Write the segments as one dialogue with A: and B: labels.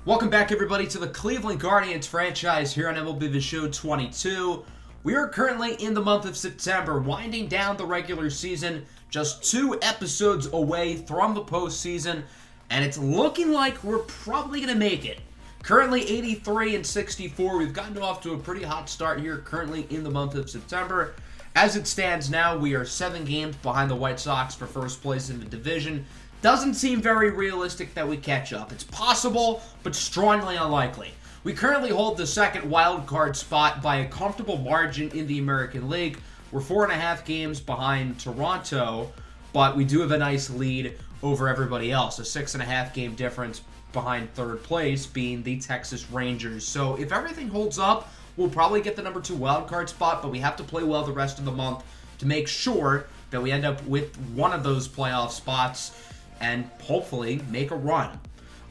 A: Welcome back, everybody, to the Cleveland Guardians franchise here on MLB The Show 22. We are currently in the month of September, winding down the regular season, just 2 episodes away from the postseason, and it's looking like we're probably going to make it. Currently 83 and 64. We've gotten off to a pretty hot start here currently in the month of September. As it stands now, we are 7 games behind the White Sox for first place in the division. Doesn't seem very realistic that we catch up. It's possible, but strongly unlikely. We currently hold the second wild card spot by a comfortable margin in the American League. We're 4.5 games behind Toronto, but we do have a nice lead over everybody else. A 6.5 game difference behind third place being the Texas Rangers. So if everything holds up, we'll probably get the number 2 wild card spot, but we have to play well the rest of the month to make sure that we end up with one of those playoff spots and hopefully make a run.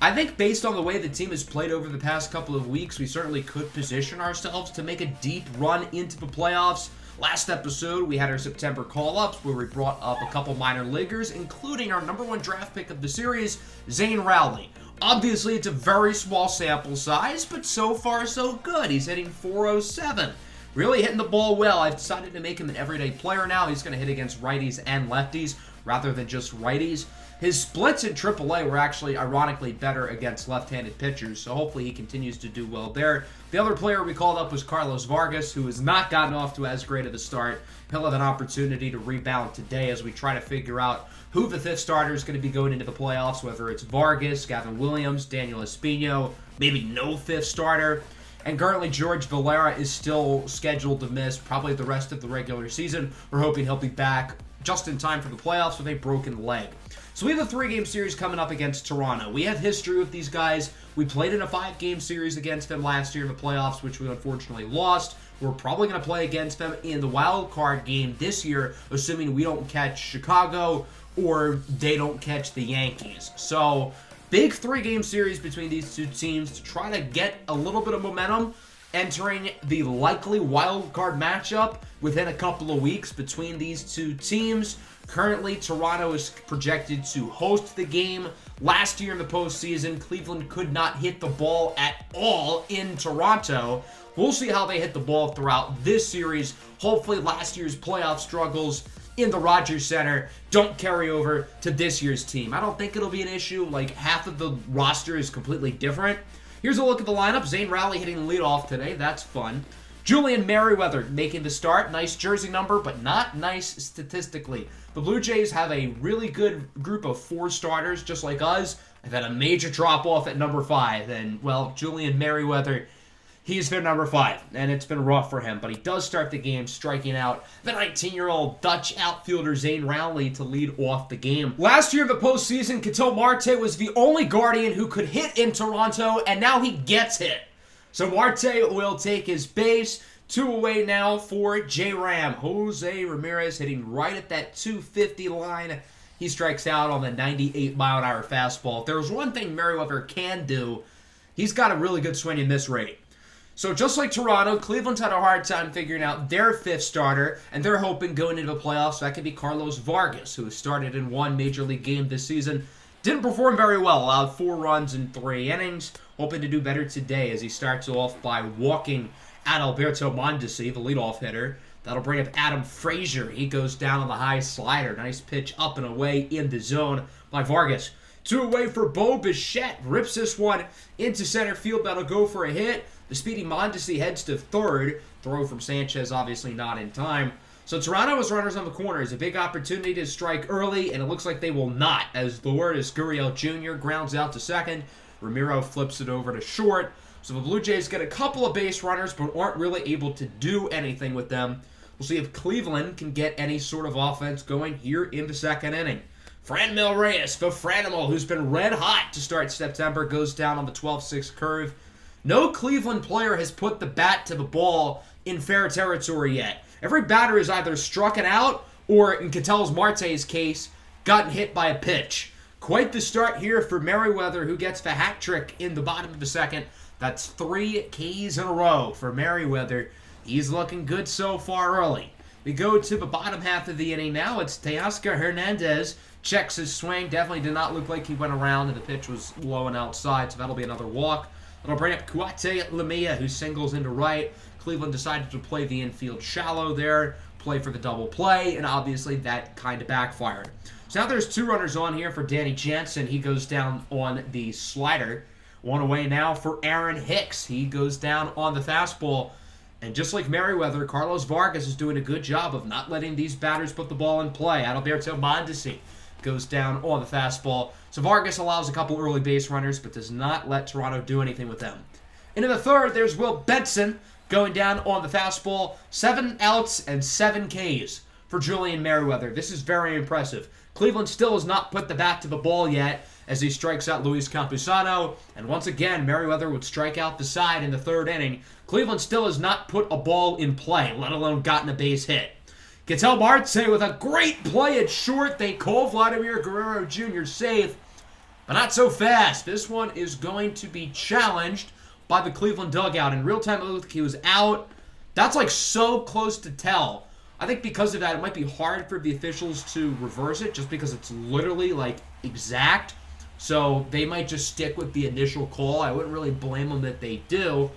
A: I think based on the way the team has played over the past couple of weeks, we certainly could position ourselves to make a deep run into the playoffs. Last episode, we had our September call-ups where we brought up a couple minor leaguers, including our number 1 draft pick of the series, Zane Rowley. Obviously, it's a very small sample size, but so far so good. He's hitting .407. Really hitting the ball well. I've decided to make him an everyday player now. He's going to hit against righties and lefties rather than just righties. His splits in AAA were actually ironically better against left-handed pitchers, so hopefully he continues to do well there. The other player we called up was Carlos Vargas, who has not gotten off to as great of a start. He'll have an opportunity to rebound today as we try to figure out who the 5th starter is going to be going into the playoffs, whether it's Vargas, Gavin Williams, Daniel Espino, maybe no 5th starter. And currently, George Valera is still scheduled to miss probably the rest of the regular season. We're hoping he'll be back just in time for the playoffs with a broken leg. So we have a 3-game series coming up against Toronto. We have history with these guys. We played in a 5-game series against them last year in the playoffs, which we unfortunately lost. We're probably going to play against them in the wild card game this year, assuming we don't catch Chicago or they don't catch the Yankees. So big 3-game series between these two teams to try to get a little bit of momentum entering the likely wild card matchup within a couple of weeks between these two teams. Currently, Toronto is projected to host the game. Last year in the postseason, Cleveland could not hit the ball at all in Toronto. We'll see how they hit the ball throughout this series. Hopefully, last year's playoff struggles in the Rogers Center don't carry over to this year's team. I don't think it'll be an issue. Like, half of the roster is completely different. Here's a look at the lineup. Zane Rowley hitting the leadoff today. That's fun. Julian Merriweather making the start. Nice jersey number, but not nice statistically. The Blue Jays have a really good group of 4 starters, just like us. They've had a major drop-off at number 5. And, well, Julian Merriweather, he's their number 5. And it's been rough for him. But he does start the game striking out the 19-year-old Dutch outfielder Zane Rowley to lead off the game. Last year in the postseason, Ketel Marte was the only Guardian who could hit in Toronto, and now he gets hit. So Marte will take his base. 2 away now for J-Ram. Jose Ramirez hitting right at that 250 line. He strikes out on the 98-mile-an-hour fastball. If there's one thing Merriweather can do, he's got a really good swing and miss rate. So just like Toronto, Cleveland's had a hard time figuring out their 5th starter, and they're hoping going into the playoffs that could be Carlos Vargas, who has started in 1 Major League game this season. Didn't perform very well, allowed 4 runs in 3 innings. Hoping to do better today as he starts off by walking Adalberto Mondesi, the leadoff hitter. That'll bring up Adam Frazier. He goes down on the high slider. Nice pitch up and away in the zone by Vargas. 2 away for Bo Bichette. Rips this one into center field. That'll go for a hit. The speedy Mondesi heads to third. Throw from Sanchez, obviously not in time. So Toronto has runners on the corners. A big opportunity to strike early, and it looks like they will not, as Lourdes Gurriel Jr. grounds out to second. Ramiro flips it over to short. So the Blue Jays get a couple of base runners, but aren't really able to do anything with them. We'll see if Cleveland can get any sort of offense going here in the 2nd inning. Franmil Reyes, the Franimal, who's been red hot to start September, goes down on the 12-6 curve. No Cleveland player has put the bat to the ball in fair territory yet. Every batter is either struck it out or, in Ketel Marte's case, gotten hit by a pitch. Quite the start here for Merriweather, who gets the hat trick in the bottom of the 2nd. That's 3 Ks in a row for Merriweather. He's looking good so far early. We go to the bottom half of the inning now. It's Teoscar Hernandez checks his swing. Definitely did not look like he went around, and the pitch was low and outside, so that'll be another walk. It'll bring up Cuate Lamia, who singles into right. Cleveland decided to play the infield shallow there, play for the double play, and obviously that kind of backfired. So now there's 2 runners on here for Danny Jansen. He goes down on the slider. 1 away now for Aaron Hicks. He goes down on the fastball. And just like Merriweather, Carlos Vargas is doing a good job of not letting these batters put the ball in play. Adalberto Mondesi goes down on the fastball. So Vargas allows a couple early base runners, but does not let Toronto do anything with them. Into the third, there's Will Benson going down on the fastball. 7 outs and 7 Ks for Julian Merriweather. This is very impressive. Cleveland still has not put the bat to the ball yet as he strikes out Luis Campusano. And once again, Merriweather would strike out the side in the 3rd inning. Cleveland still has not put a ball in play, let alone gotten a base hit. Ketel Marte with a great play at short. They call Vladimir Guerrero Jr. safe, but not so fast. This one is going to be challenged by the Cleveland dugout. In real time, it looked like he was out. That's like so close to tell. I think because of that, it might be hard for the officials to reverse it just because it's literally like exact. So they might just stick with the initial call. I wouldn't really blame them that they do.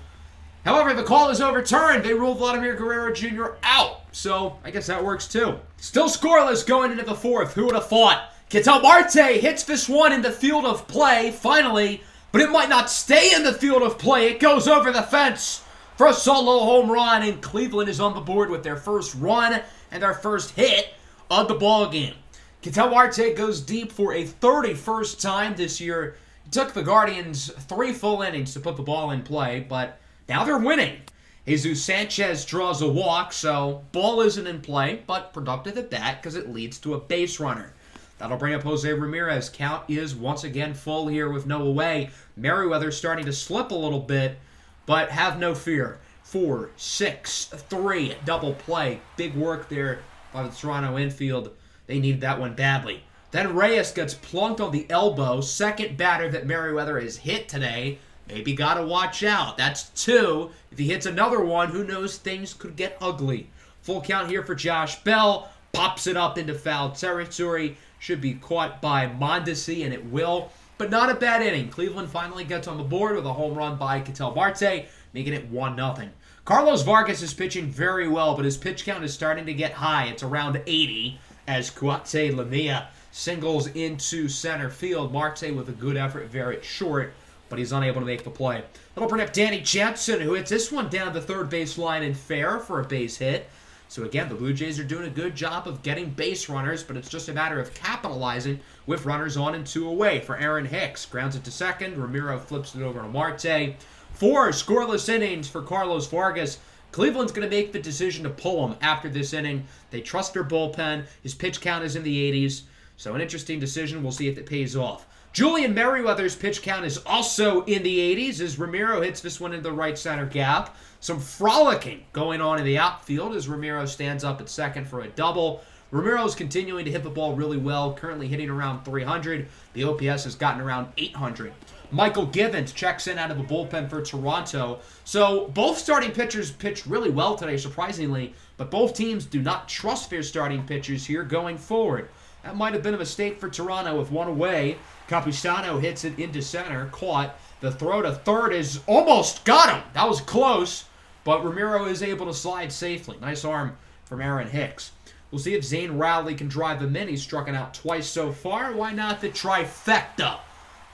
A: However, the call is overturned. They rule Vladimir Guerrero Jr. out. So I guess that works too. Still scoreless going into the 4th. Who would have thought? Ketel Marte hits this one in the field of play, finally. But it might not stay in the field of play. It goes over the fence for a solo home run. And Cleveland is on the board with their first run and their first hit of the ballgame. Ketel Marte goes deep for a 31st time this year. It took the Guardians 3 full innings to put the ball in play, but now they're winning. Jesus Sanchez draws a walk, so ball isn't in play, but productive at that because it leads to a base runner. That'll bring up Jose Ramirez. Count is once again full here with no away. Merriweather starting to slip a little bit, but have no fear. 4, 6, 3, double play. Big work there by the Toronto infield. They need that one badly. Then Reyes gets plunked on the elbow. Second batter that Merriweather has hit today. Maybe got to watch out. That's 2. If he hits another one, who knows, things could get ugly. Full count here for Josh Bell. Pops it up into foul territory. Should be caught by Mondesi, and it will. But not a bad inning. Cleveland finally gets on the board with a home run by Ketel Marte, making it 1-0. Carlos Vargas is pitching very well, but his pitch count is starting to get high. It's around 80 as Cuate Lamia singles into center field. Marte with a good effort, very short, but he's unable to make the play. That'll bring up Danny Jansen, who hits this one down the third base line and fair for a base hit. So again, the Blue Jays are doing a good job of getting base runners, but it's just a matter of capitalizing with runners on and 2 away for Aaron Hicks. Grounds it to second. Ramiro flips it over to Marte. 4 scoreless innings for Carlos Vargas. Cleveland's going to make the decision to pull him after this inning. They trust their bullpen. His pitch count is in the 80s. So an interesting decision. We'll see if it pays off. Julian Merriweather's pitch count is also in the 80s as Ramiro hits this one in the right center gap. Some frolicking going on in the outfield as Ramiro stands up at second for a double. Ramiro's continuing to hit the ball really well, currently hitting around 300. The OPS has gotten around 800. Michael Givens checks in out of the bullpen for Toronto. So both starting pitchers pitched really well today, surprisingly, but both teams do not trust their starting pitchers here going forward. That might have been a mistake for Toronto with 1 away. Campusano hits it into center, caught. The throw to third is almost got him. That was close, but Ramiro is able to slide safely. Nice arm from Aaron Hicks. We'll see if Zane Rowley can drive him in. He's struck out twice so far. Why not the trifecta?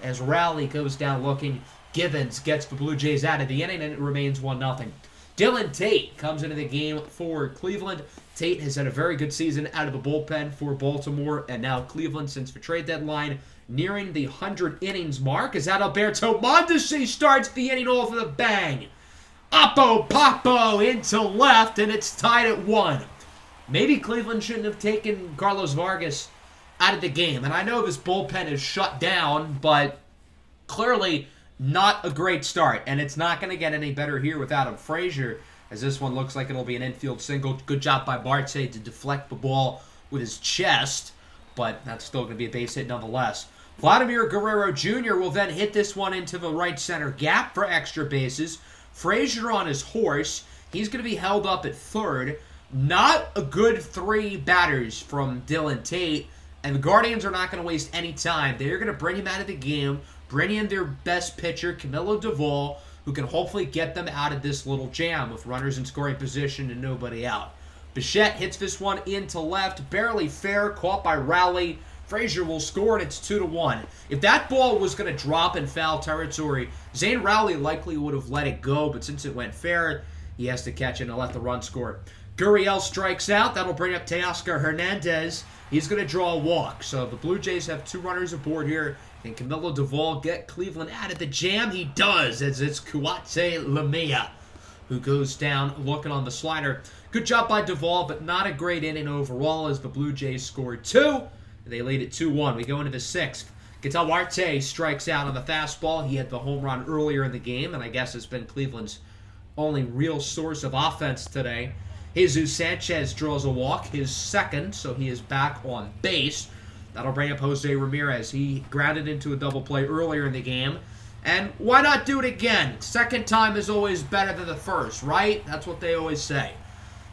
A: As Rowley goes down looking, Givens gets the Blue Jays out of the inning, and it remains 1-0. Dylan Tate comes into the game for Cleveland. Tate has had a very good season out of the bullpen for Baltimore, and now Cleveland, since the trade deadline, nearing the 100 innings mark as Adalberto Mondesi starts the inning off with a bang. Oppo Poppo into left, and it's tied at 1. Maybe Cleveland shouldn't have taken Carlos Vargas out of the game. And I know this bullpen is shut down, but clearly not a great start. And it's not going to get any better here with Adam Frazier, as this one looks like it'll be an infield single. Good job by Marte to deflect the ball with his chest, but that's still going to be a base hit nonetheless. Vladimir Guerrero Jr. will then hit this one into the right center gap for extra bases. Frazier on his horse. He's going to be held up at third. Not a good 3 batters from Dylan Tate, And the Guardians are not going to waste any time. They're going to bring him out of the game, bring in their best pitcher, Camilo Doval, who can hopefully get them out of this little jam with runners in scoring position and nobody out. Bichette hits this one into left, barely fair, caught by Rowley. Frazier will score, and it's 2-1. If that ball was going to drop in foul territory, Zane Rowley likely would have let it go, but since it went fair, he has to catch it and let the run score. Gurriel strikes out. That'll bring up Teoscar Hernandez. He's going to draw a walk. So the Blue Jays have 2 runners aboard here. Can Camilo Doval get Cleveland out of the jam? He does, as it's Kuate Lamea who goes down looking on the slider. Good job by Doval, but not a great inning overall as the Blue Jays scored 2. They lead it 2-1. We go into the 6th. Ketel Marte strikes out on the fastball. He had the home run earlier in the game, and I guess it's been Cleveland's only real source of offense today. Jesus Sanchez draws a walk, his second, so he is back on base. That'll bring up Jose Ramirez. He grounded into a double play earlier in the game. And why not do it again? Second time is always better than the first, right? That's what they always say.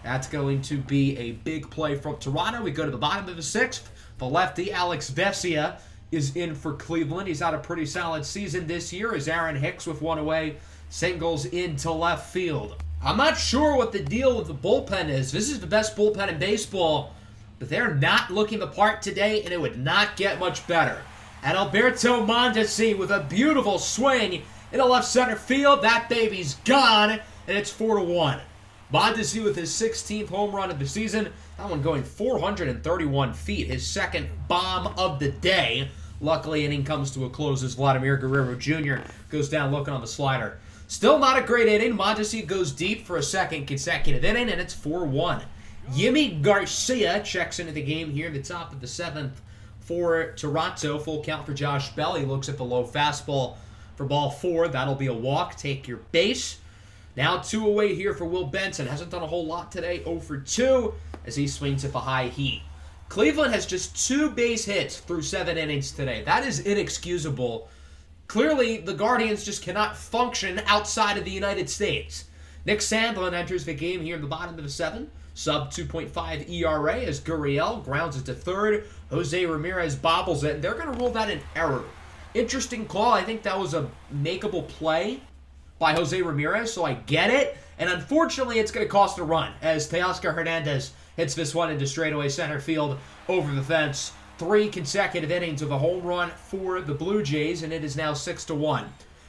A: That's going to be a big play from Toronto. We go to the bottom of the 6th. The lefty, Alex Vesia, is in for Cleveland. He's had a pretty solid season this year as Aaron Hicks with one away singles into left field. I'm not sure what the deal with the bullpen is. This is the best bullpen in baseball, but they're not looking the part today, and it would not get much better. And Alberto Mondesi with a beautiful swing into left center field. That baby's gone, and it's 4-1. Mondesi with his 16th home run of the season. That one going 431 feet. His second bomb of the day. Luckily, inning comes to a close as Vladimir Guerrero Jr. goes down looking on the slider. Still not a great inning. Mondesi goes deep for a second consecutive inning, and it's 4-1. Yimi Garcia checks into the game here at the top of the 7th for Toronto. Full count for Josh Bell. He looks at the low fastball for ball 4. That'll be a walk. Take your base. Now 2 away here for Will Benson. Hasn't done a whole lot today. 0 for 2 as he swings at the high heat. Cleveland has just 2 base hits through 7 innings today. That is inexcusable. Clearly, the Guardians just cannot function outside of the United States. Nick Sandlin enters the game here in the bottom of the 7th. Sub 2.5 ERA as Gurriel grounds it to third. Jose Ramirez bobbles it. They're going to rule that an error. Interesting call. I think that was a makeable play by Jose Ramirez, so I get it. And unfortunately, it's going to cost a run as Teoscar Hernandez hits this one into straightaway center field over the fence. 3 consecutive innings of a home run for the Blue Jays, and it is now 6-1.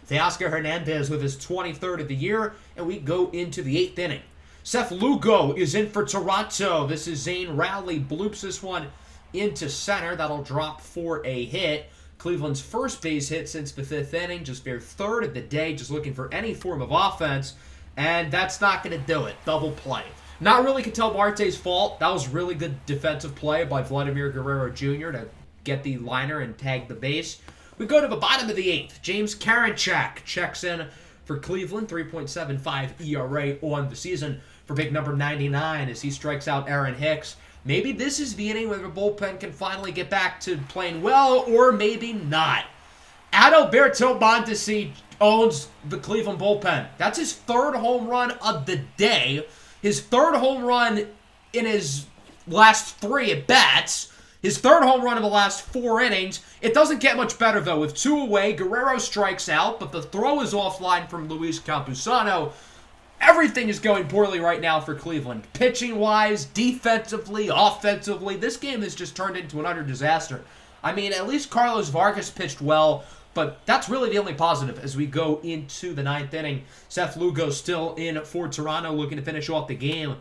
A: Teoscar Hernandez with his 23rd of the year, and we go into the 8th inning. Seth Lugo is in for Toronto. This is Zane Rowley. Bloops this one into center. That'll drop for a hit. Cleveland's first base hit since the 5th inning. Just their 3rd of the day. Just looking for any form of offense. And that's not going to do it. Double play. Not really Ketel Marte's fault. That was really good defensive play by Vladimir Guerrero Jr. to get the liner and tag the base. We go to the bottom of the 8th. James Karinchak checks in for Cleveland. 3.75 ERA on the season for big number 99 as he strikes out Aaron Hicks. Maybe this is the inning where the bullpen can finally get back to playing well, or maybe not. Adalberto Mondesi owns the Cleveland bullpen. That's his 3rd home run of the day. His 3rd home run in his last 3 at-bats. His 3rd home run of the last 4 innings. It doesn't get much better, though. With 2 away, Guerrero strikes out, but the throw is offline from Luis Campusano. Everything is going poorly right now for Cleveland. Pitching-wise, defensively, offensively. This game has just turned into an utter disaster. I mean, at least Carlos Vargas pitched well, but that's really the only positive as we go into the 9th inning. Seth Lugo still in for Toronto, looking to finish off the game.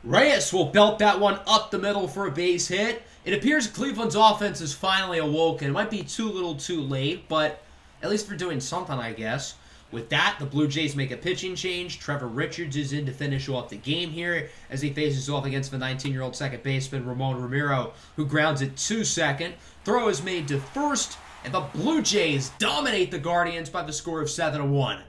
A: Reyes will belt that one up the middle for a base hit. It appears Cleveland's offense is finally awoken. It might be too little too late, but at least they're doing something, I guess. With that, the Blue Jays make a pitching change. Trevor Richards is in to finish off the game here as he faces off against the 19-year-old second baseman Ramon Ramiro, who grounds it to second. Throw is made to first, and the Blue Jays dominate the Guardians by the score of 7-1.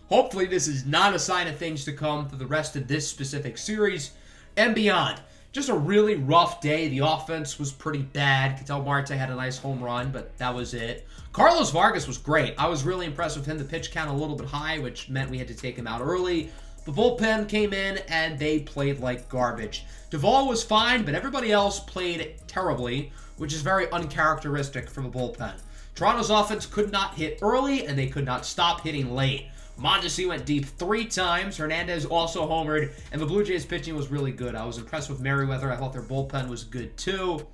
A: Hopefully this is not a sign of things to come for the rest of this specific series and beyond. Just a really rough day. The offense was pretty bad. Ketel Marte had a nice home run, but that was it. Carlos Vargas was great. I was really impressed with him. The pitch count a little bit high, which meant we had to take him out early. The bullpen came in and they played like garbage. Duvall was fine, but everybody else played terribly, which is very uncharacteristic for the bullpen. Toronto's offense could not hit early, and they could not stop hitting late. Mondesi went deep 3 times. Hernandez also homered, and the Blue Jays pitching was really good. I was impressed with Merriweather. I thought their bullpen was good too.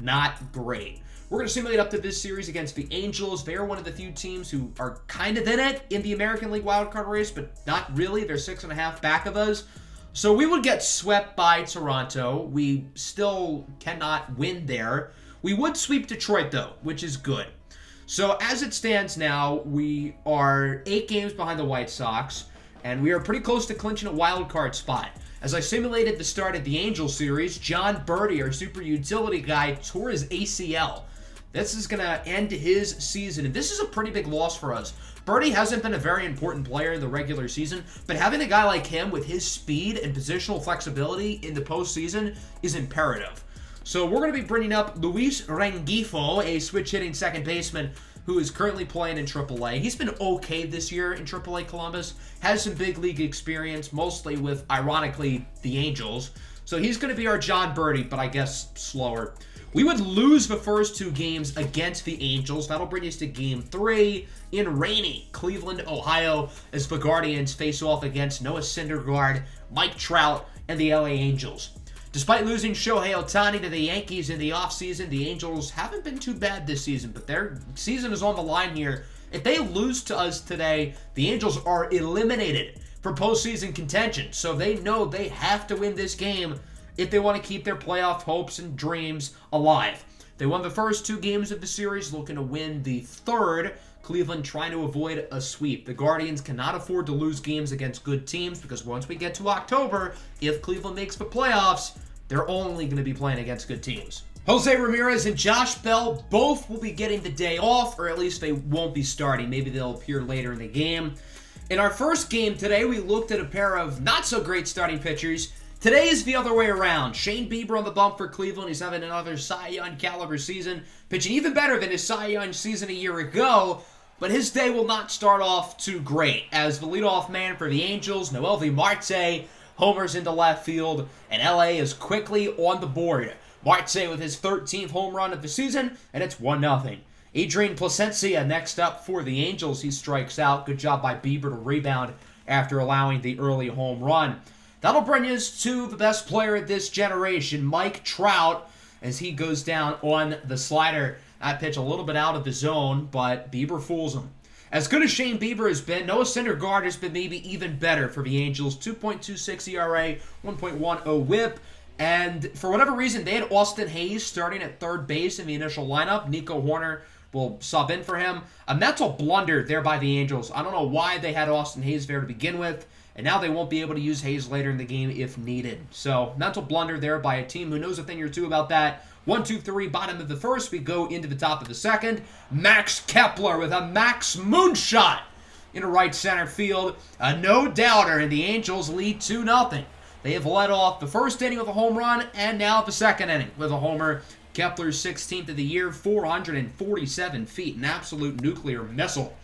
A: Not great. We're going to simulate up to this series against the Angels. They are one of the few teams who are kind of in it in the American League wildcard race, but not really. They're 6.5 back of us. So we would get swept by Toronto. We still cannot win there. We would sweep Detroit, though, which is good. So as it stands now, we are 8 games behind the White Sox, and we are pretty close to clinching a wild card spot. As I simulated the start of the Angels series, John Birdie, our super utility guy, tore his ACL. This is going to end his season, and this is a pretty big loss for us. Birdie hasn't been a very important player in the regular season, but having a guy like him with his speed and positional flexibility in the postseason is imperative. So we're going to be bringing up Luis Rengifo, a switch-hitting second baseman who is currently playing in AAA. He's been okay this year in AAA Columbus, has some big league experience, mostly with, ironically, the Angels. So he's going to be our John Birdie, but I guess slower. We would lose the first 2 games against the Angels. That'll bring us to Game 3 in rainy Cleveland, Ohio, as the Guardians face off against Noah Syndergaard, Mike Trout, and the LA Angels. Despite losing Shohei Ohtani to the Yankees in the offseason, the Angels haven't been too bad this season, but their season is on the line here. If they lose to us today, the Angels are eliminated for postseason contention, so they know they have to win this game if they want to keep their playoff hopes and dreams alive. They won the first 2 games of the series, looking to win the third. Cleveland trying to avoid a sweep. The Guardians cannot afford to lose games against good teams because once we get to October, if Cleveland makes the playoffs, they're only going to be playing against good teams. Jose Ramirez and Josh Bell both will be getting the day off, or at least they won't be starting. Maybe they'll appear later in the game. In our first game today, we looked at a pair of not-so-great starting pitchers. Today is the other way around. Shane Bieber on the bump for Cleveland. He's having another Cy Young caliber season, pitching even better than his Cy Young season a year ago. But his day will not start off too great, as the leadoff man for the Angels, Noelvi Marte, homers into left field, and LA is quickly on the board. Marte with his 13th home run of the season, and it's 1-0. Adrian Placencia next up for the Angels. He strikes out. Good job by Bieber to rebound after allowing the early home run. That'll bring us to the best player of this generation, Mike Trout, as he goes down on the slider. That pitch a little bit out of the zone, but Bieber fools him. As good as Shane Bieber has been, Noah Syndergaard has been maybe even better for the Angels. 2.26 ERA, 1.10 whip. And for whatever reason, they had Austin Hayes starting at third base in the initial lineup. Nico Horner will sub in for him. A mental blunder there by the Angels. I don't know why they had Austin Hayes there to begin with. And now they won't be able to use Hayes later in the game if needed. So, mental blunder there by a team who knows a thing or two about that. 1, 2, 3, bottom of the first. We go into the top of the second. Max Kepler with a Max moonshot into right center field. A no-doubter, and the Angels lead 2-0. They have led off the first inning with a home run, and now the second inning with a homer. Kepler's 16th of the year, 447 feet, an absolute nuclear missile.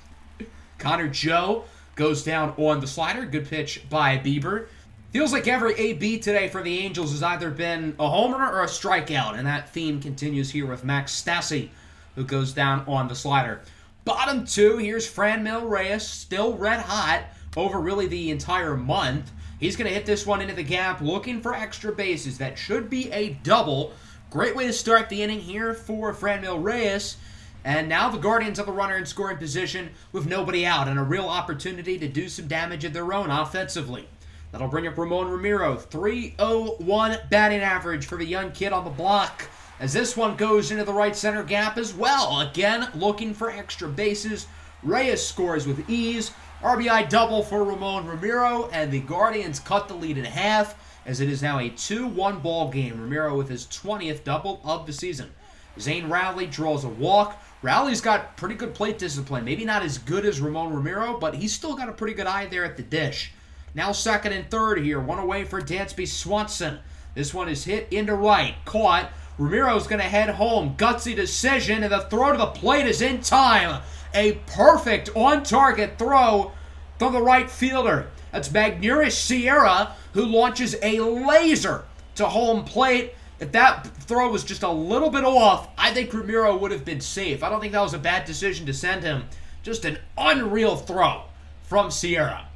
A: Connor Joe goes down on the slider. Good pitch by Bieber. Feels like every AB today for the Angels has either been a homer or a strikeout, and that theme continues here with Max Stassi, who goes down on the slider. Bottom 2, here's Franmil Reyes, still red hot over really the entire month. He's going to hit this one into the gap, looking for extra bases. That should be a double. Great way to start the inning here for Franmil Reyes. And now the Guardians have a runner in scoring position with nobody out and a real opportunity to do some damage of their own offensively. That'll bring up Ramon Ramiro. 3.01 batting average for the young kid on the block, as this one goes into the right center gap as well. Again, looking for extra bases. Reyes scores with ease. RBI double for Ramon Ramiro, and the Guardians cut the lead in half, as it is now a 2-1 ball game. Ramiro with his 20th double of the season. Zane Rowley draws a walk. Rowley's got pretty good plate discipline. Maybe not as good as Ramon Ramiro, but he's still got a pretty good eye there at the dish. Now second and third here. One away for Dansby Swanson. This one is hit into right. Caught. Ramiro's going to head home. Gutsy decision, and the throw to the plate is in time. A perfect on-target throw from the right fielder. That's Magneuris Sierra, who launches a laser to home plate. If that throw was just a little bit off, I think Ramiro would have been safe. I don't think that was a bad decision to send him. Just an unreal throw from Sierra.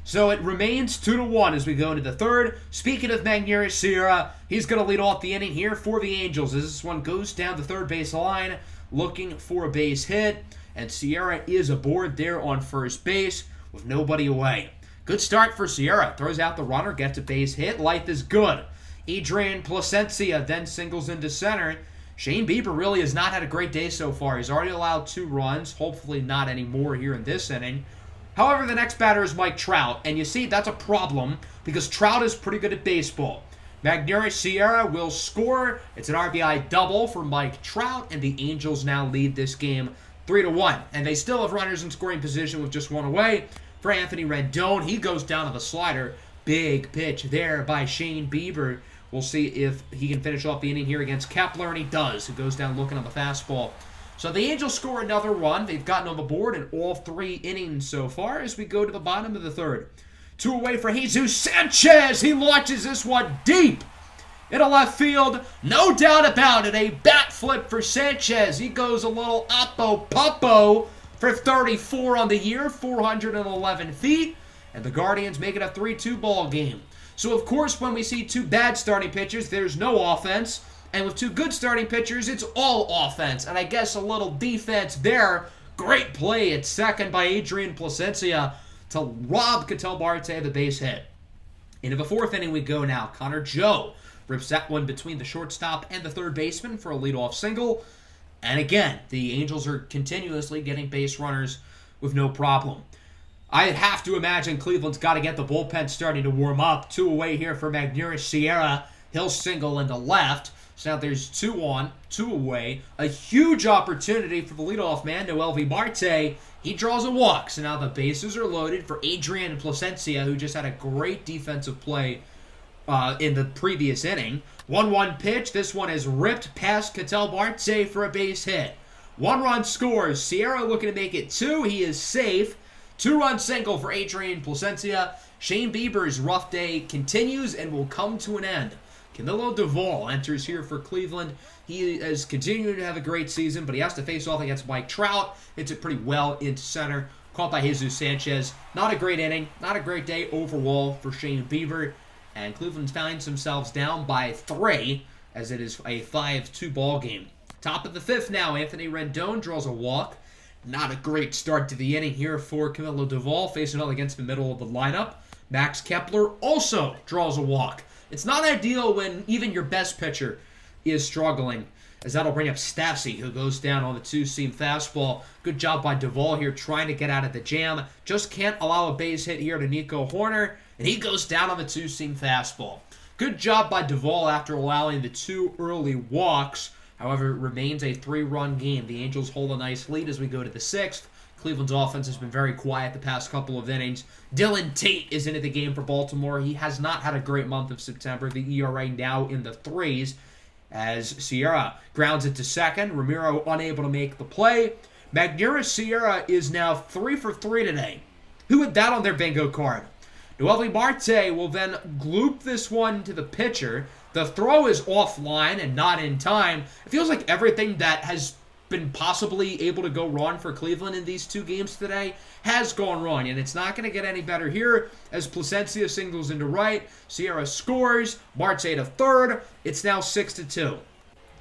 A: So it remains 2-1 as we go into the third. Speaking of Magneuris Sierra, he's going to lead off the inning here for the Angels as this one goes down the third base line looking for a base hit. And Sierra is aboard there on first base with nobody away. Good start for Sierra. Throws out the runner, gets a base hit. Life is good. Adrian Placencia then singles into center. Shane Bieber really has not had a great day so far. He's already allowed 2 runs. Hopefully not any more here in this inning. However, the next batter is Mike Trout. And you see, that's a problem because Trout is pretty good at baseball. Magneuris Sierra will score. It's an RBI double for Mike Trout. And the Angels now lead this game 3-1. And they still have runners in scoring position with just 1 away. For Anthony Rendon, he goes down to the slider. Big pitch there by Shane Bieber. We'll see if he can finish off the inning here against Kepler, and he does. He goes down looking on the fastball. So the Angels score another run. They've gotten on the board in all 3 innings so far as we go to the bottom of the third. 2 away for Jesus Sanchez. He launches this one deep into left field. No doubt about it. A bat flip for Sanchez. He goes a little oppo-puppo for 34 on the year, 411 feet. And the Guardians make it a 3-2 ball game. So, of course, when we see 2 bad starting pitchers, there's no offense. And with 2 good starting pitchers, it's all offense. And I guess a little defense there. Great play at second by Adrian Placencia to rob Ketel Marte of the base hit. Into the 4th inning we go now. Connor Joe rips that one between the shortstop and the third baseman for a leadoff single. And again, the Angels are continuously getting base runners with no problem. I have to imagine Cleveland's got to get the bullpen starting to warm up. 2 away here for Magneuris Sierra. He'll single into left. So now there's 2 on, 2 away. A huge opportunity for the leadoff man, Noelvi Marte. He draws a walk. So now the bases are loaded for Adrian Placencia, who just had a great defensive play in the previous inning. 1-1 pitch. This one is ripped past Ketel Marte for a base hit. 1 run scores. Sierra looking to make it 2. He is safe. 2-run single for Adrian Placencia. Shane Bieber's rough day continues and will come to an end. Camilo Doval enters here for Cleveland. He is continuing to have a great season, but he has to face off against Mike Trout. Hits it pretty well into center. Caught by Jesus Sanchez. Not a great inning. Not a great day overall for Shane Bieber. And Cleveland finds themselves down by 3 as it is a 5-2 ball game. Top of the 5th now. Anthony Rendon draws a walk. Not a great start to the inning here for Camilo Doval, facing all against the middle of the lineup. Max Kepler also draws a walk. It's not ideal when even your best pitcher is struggling, as that'll bring up Stassi, who goes down on the 2-seam fastball. Good job by Doval here trying to get out of the jam. Just can't allow a base hit here to Nico Horner, and he goes down on the 2-seam fastball. Good job by Doval after allowing the 2 early walks. However, it remains a 3-run game. The Angels hold a nice lead as we go to the 6th. Cleveland's offense has been very quiet the past couple of innings. Dylan Tate is into the game for Baltimore. He has not had a great month of September. The ERA now in the 3s as Sierra grounds it to second. Ramiro unable to make the play. Magneuris Sierra is now 3 for 3 today. Who had that on their bingo card? Noelvi Marte will then gloop this one to the pitcher. The throw is offline and not in time. It feels like everything that has been possibly able to go wrong for Cleveland in these 2 games today has gone wrong. And it's not going to get any better here as Placencia singles into right. Sierra scores. Marte to third. It's now 6-2.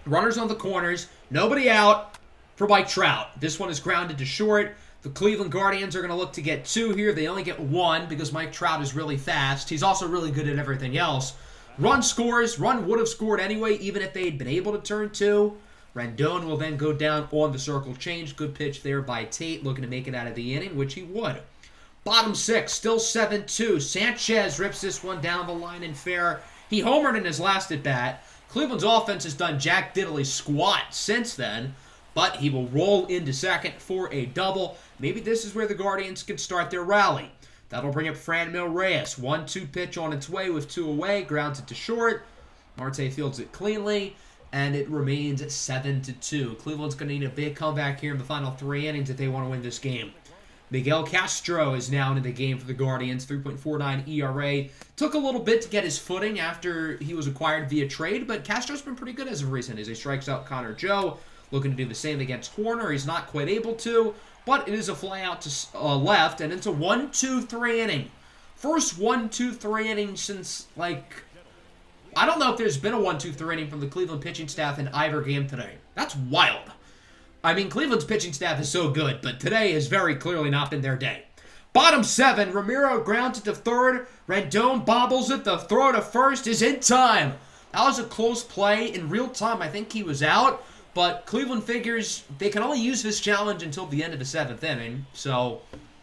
A: Runners on the corners. Nobody out for Mike Trout. This one is grounded to short. The Cleveland Guardians are going to look to get 2 here. They only get 1 because Mike Trout is really fast. He's also really good at everything else. Run scores. Run would have scored anyway, even if they had been able to turn 2. Rendon will then go down on the circle change. Good pitch there by Tate, looking to make it out of the inning, which he would. Bottom 6, still 7-2. Sanchez rips this one down the line and fair. He homered in his last at-bat. Cleveland's offense has done Jack Diddley squat since then, but he will roll into second for a double. Maybe this is where the Guardians can start their rally. That'll bring up Franmil Reyes. 1-2 pitch on its way with 2 away. Grounds it to short. Marte fields it cleanly, and it remains 7-2. Cleveland's going to need a big comeback here in the final 3 innings if they want to win this game. Miguel Castro is now into the game for the Guardians, 3.49 ERA. Took a little bit to get his footing after he was acquired via trade, but Castro's been pretty good as of recent as he strikes out Connor Joe. Looking to do the same against Horner. He's not quite able to, but it is a fly out to left, and it's a 1-2-3 inning. First 1-2-3 inning since, like, I don't know if there's been a 1-2-3 inning from the Cleveland pitching staff in either game today. That's wild. I mean, Cleveland's pitching staff is so good, but today has very clearly not been their day. Bottom 7, Ramiro grounds it to third. Rendon bobbles it. The throw to first is in time. That was a close play. In real time, I think he was out, but Cleveland figures they can only use this challenge until the end of the 7th inning, so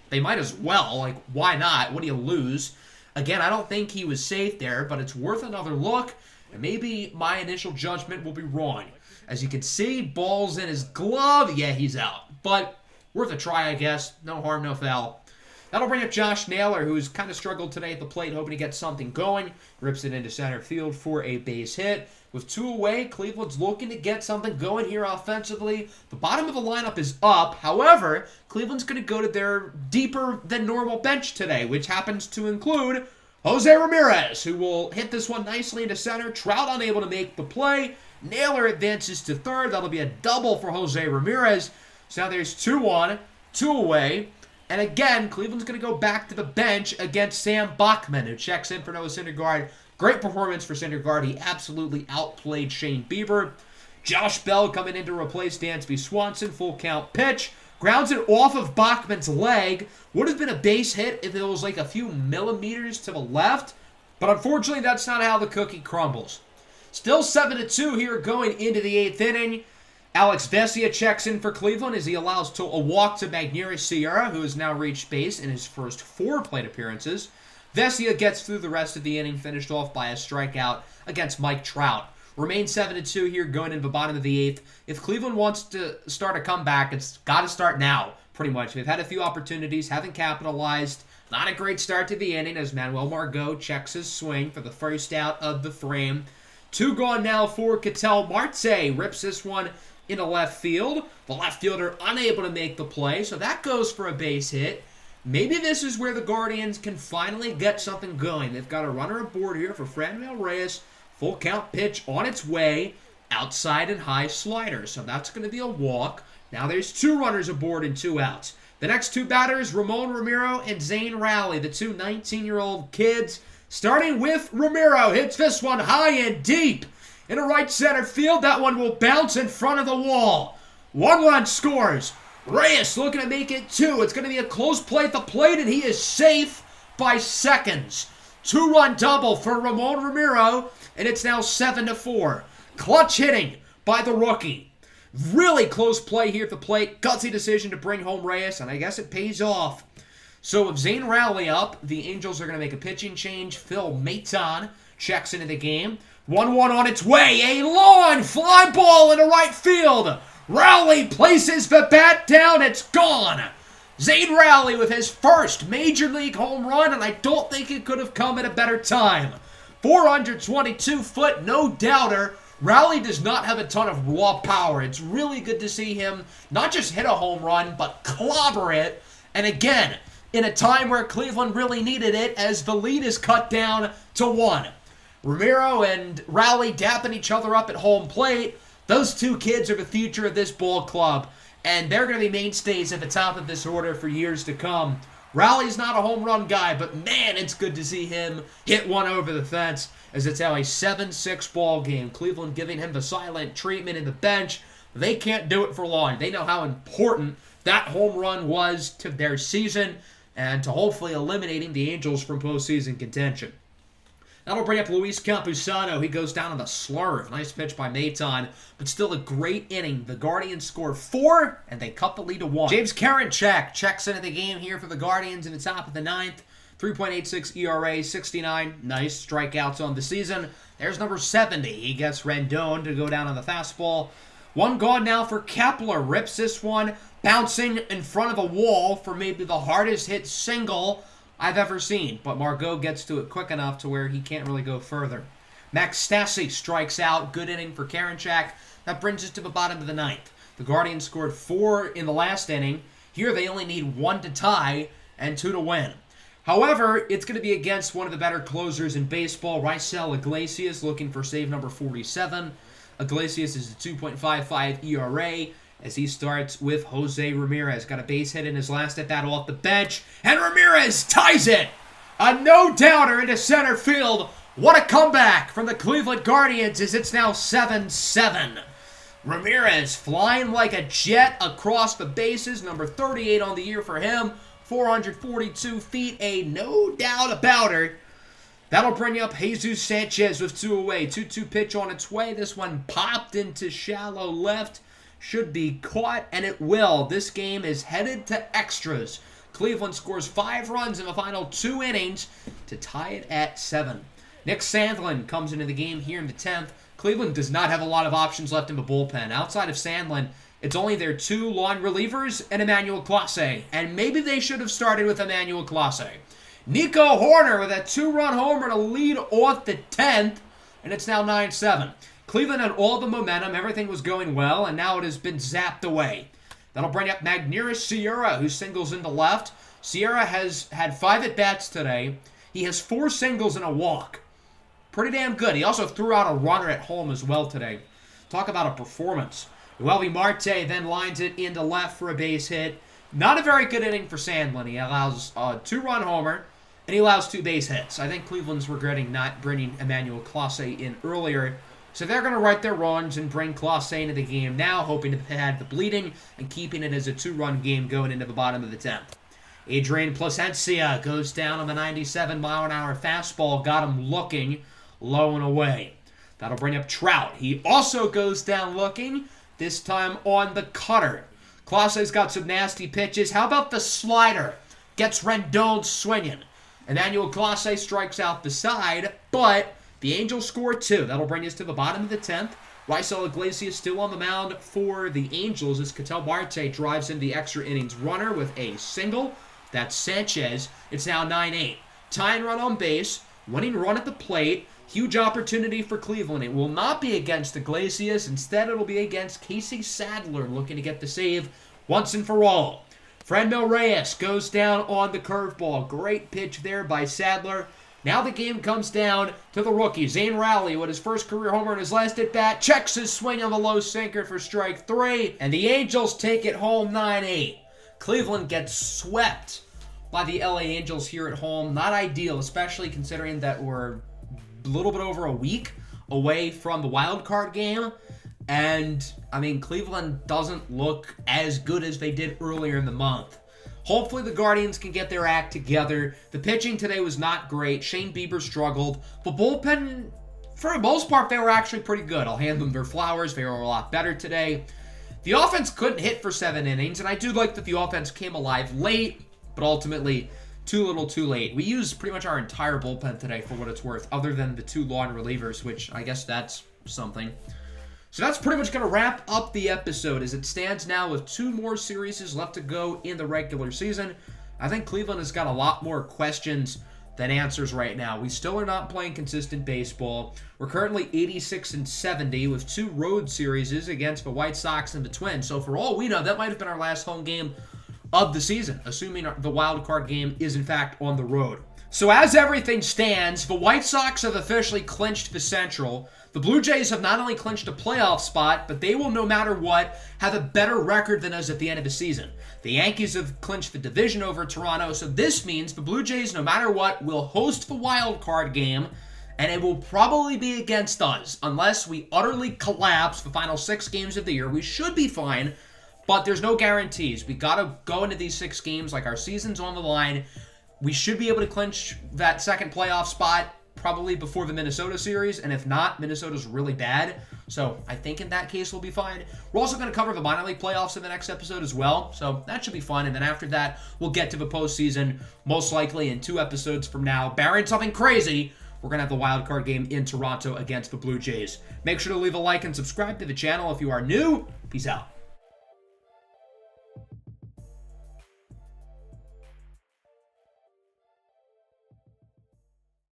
A: they might as well. Like, why not? What do you lose? Again, I don't think he was safe there, but it's worth another look, and maybe my initial judgment will be wrong. As you can see, ball's in his glove. Yeah, he's out. But worth a try, I guess. No harm, no foul. That'll bring up Josh Naylor, who's kind of struggled today at the plate, hoping to get something going. Rips it into center field for a base hit. With 2 away, Cleveland's looking to get something going here offensively. The bottom of the lineup is up. However, Cleveland's going to go to their deeper-than-normal bench today, which happens to include Jose Ramirez, who will hit this one nicely into center. Trout unable to make the play. Naylor advances to third. That'll be a double for Jose Ramirez. So now there's 2 on, 2 away. And again, Cleveland's going to go back to the bench against Sam Bachman, who checks in for Noah Syndergaard. Great performance for Syndergaard. He absolutely outplayed Shane Bieber. Josh Bell coming in to replace Dansby Swanson. Full count pitch. Grounds it off of Bachman's leg. Would have been a base hit if it was like a few millimeters to the left. But unfortunately, that's not how the cookie crumbles. Still 7-2 here going into the 8th inning. Alex Vesia checks in for Cleveland as he allows a walk to Magneuris Sierra, who has now reached base in his first 4 plate appearances. Vesia gets through the rest of the inning, finished off by a strikeout against Mike Trout. Remain 7-2 here going into the bottom of the 8th. If Cleveland wants to start a comeback, it's got to start now, pretty much. They've had a few opportunities, haven't capitalized. Not a great start to the inning as Manuel Margot checks his swing for the first out of the frame. 2 gone now for Ketel Marte. Rips this one into left field. The left fielder unable to make the play, so that goes for a base hit. Maybe this is where the Guardians can finally get something going. They've got a runner aboard here for Franmil Reyes. Full count pitch on its way. Outside and high slider. So that's going to be a walk. Now there's 2 runners aboard and 2 outs. The next 2 batters, Ramon Ramiro and Zane Rowley, the 2 19-year-old kids. Starting with Ramiro. Hits this one high and deep. In a right center field, that one will bounce in front of the wall. 1 run scores. Reyes looking to make it 2. It's going to be a close play at the plate, and he is safe by seconds. 2-run double for Ramon Ramiro, and it's now 7-4. Clutch hitting by the rookie. Really close play here at the plate. Gutsy decision to bring home Reyes, and I guess it pays off. So with Zane Rowley up, the Angels are going to make a pitching change. Phil Maton checks into the game. 1-1 on its way. A long fly ball into right field. Rowley places the bat down. It's gone. Zane Rowley with his first Major League home run, and I don't think it could have come at a better time. 422-foot, no doubter. Rowley does not have a ton of raw power. It's really good to see him not just hit a home run, but clobber it. And again, in a time where Cleveland really needed it as the lead is cut down to 1. Ramiro and Rowley dapping each other up at home plate. Those 2 kids are the future of this ball club, and they're going to be mainstays at the top of this order for years to come. Rowley's not a home run guy, but man, it's good to see him hit one over the fence as it's now a 7-6 ball game. Cleveland giving him the silent treatment in the bench. They can't do it for long. They know how important that home run was to their season and to hopefully eliminating the Angels from postseason contention. That'll bring up Luis Campusano. He goes down on the slurve. Nice pitch by Maton, but still a great inning. The Guardians score 4, and they cut the lead to 1. James Karinchak checks into the game here for the Guardians in the top of the 9th. 3.86 ERA, 69 nice strikeouts on the season. There's number 70. He gets Rendon to go down on the fastball. 1 gone now for Kepler. Rips this one, bouncing in front of a wall for maybe the hardest hit single I've ever seen, but Margot gets to it quick enough to where he can't really go further. Max Stassi strikes out. Good inning for Karinchak. That brings us to the bottom of the 9th. The Guardians scored 4 in the last inning. Here they only need 1 to tie and 2 to win. However, it's going to be against one of the better closers in baseball, Raisel Iglesias, looking for save number 47. Iglesias is a 2.55 ERA as he starts with Jose Ramirez. Got a base hit in his last at bat off the bench, and Ramirez ties it! A no-doubter into center field. What a comeback from the Cleveland Guardians as it's now 7-7. Ramirez flying like a jet across the bases, number 38 on the year for him, 442 feet, a no doubt about it. That'll bring up Jesus Sanchez with 2 away. 2-2 pitch on its way. This one popped into shallow left. Should be caught, and it will. This game is headed to extras. Cleveland scores 5 runs in the final 2 innings to tie it at 7. Nick Sandlin comes into the game here in the 10th. Cleveland does not have a lot of options left in the bullpen. Outside of Sandlin, it's only their 2 long relievers and Emmanuel Clase. And maybe they should have started with Emmanuel Clase. Nico Horner with a 2-run homer to lead off the 10th, and it's now 9-7. Cleveland had all the momentum, everything was going well, and now it has been zapped away. That'll bring up Magneuris Sierra, who singles into left. Sierra has had 5 at-bats today. He has 4 singles and a walk. Pretty damn good. He also threw out a runner at home as well today. Talk about a performance. Uelvi Marte then lines it into left for a base hit. Not a very good inning for Sandlin. He allows a 2-run homer, and he allows 2 base hits. I think Cleveland's regretting not bringing Emmanuel Clase in earlier. So they're going to right their wrongs and bring Clase into the game now, hoping to pad the bleeding and keeping it as a 2-run game going into the bottom of the 10th. Adrian Plasencia goes down on the 97-mile-an-hour fastball, got him looking low and away. That'll bring up Trout. He also goes down looking, this time on the cutter. Clase's got some nasty pitches. How about the slider? Gets Rendon swinging. Emmanuel Clase strikes out the side, but the Angels score 2. That'll bring us to the bottom of the 10th. Raisel Iglesias still on the mound for the Angels as Ketel Marte drives in the extra innings runner with a single. That's Sanchez. It's now 9-8. Tying run on base, winning run at the plate. Huge opportunity for Cleveland. It will not be against Iglesias. Instead, it'll be against Casey Sadler looking to get the save once and for all. Franmil Reyes goes down on the curveball. Great pitch there by Sadler. Now the game comes down to the rookie, Zane Rowley, with his first career homer in his last at-bat. Checks his swing on the low sinker for strike 3. And the Angels take it home 9-8. Cleveland gets swept by the LA Angels here at home. Not ideal, especially considering that we're a little bit over a week away from the wild card game. And, I mean, Cleveland doesn't look as good as they did earlier in the month. Hopefully the Guardians can get their act together. The pitching today was not great. Shane Bieber struggled. The bullpen, for the most part, they were actually pretty good. I'll hand them their flowers. They were a lot better today. The offense couldn't hit for 7 innings, and I do like that the offense came alive late, but ultimately too little too late. We used pretty much our entire bullpen today for what it's worth, other than the 2 long relievers, which I guess that's something. So that's pretty much going to wrap up the episode as it stands now with 2 more series left to go in the regular season. I think Cleveland has got a lot more questions than answers right now. We still are not playing consistent baseball. We're currently 86-70 with 2 road series against the White Sox and the Twins. So for all we know, that might have been our last home game of the season, assuming the wild card game is in fact on the road. So as everything stands, the White Sox have officially clinched the Central. The Blue Jays have not only clinched a playoff spot, but they will, no matter what, have a better record than us at the end of the season. The Yankees have clinched the division over Toronto, so this means the Blue Jays, no matter what, will host the wild card game, and it will probably be against us. Unless we utterly collapse the final 6 games of the year, we should be fine, but there's no guarantees. We got to go into these 6 games like our season's on the line. We should be able to clinch that second playoff spot probably before the Minnesota series, and if not, Minnesota's really bad. So I think in that case we'll be fine. We're also going to cover the minor league playoffs in the next episode as well, so that should be fun. And then after that, we'll get to the postseason, most likely in 2 episodes from now. Barring something crazy, we're going to have the wild card game in Toronto against the Blue Jays. Make sure to leave a like and subscribe to the channel if you are new. Peace out.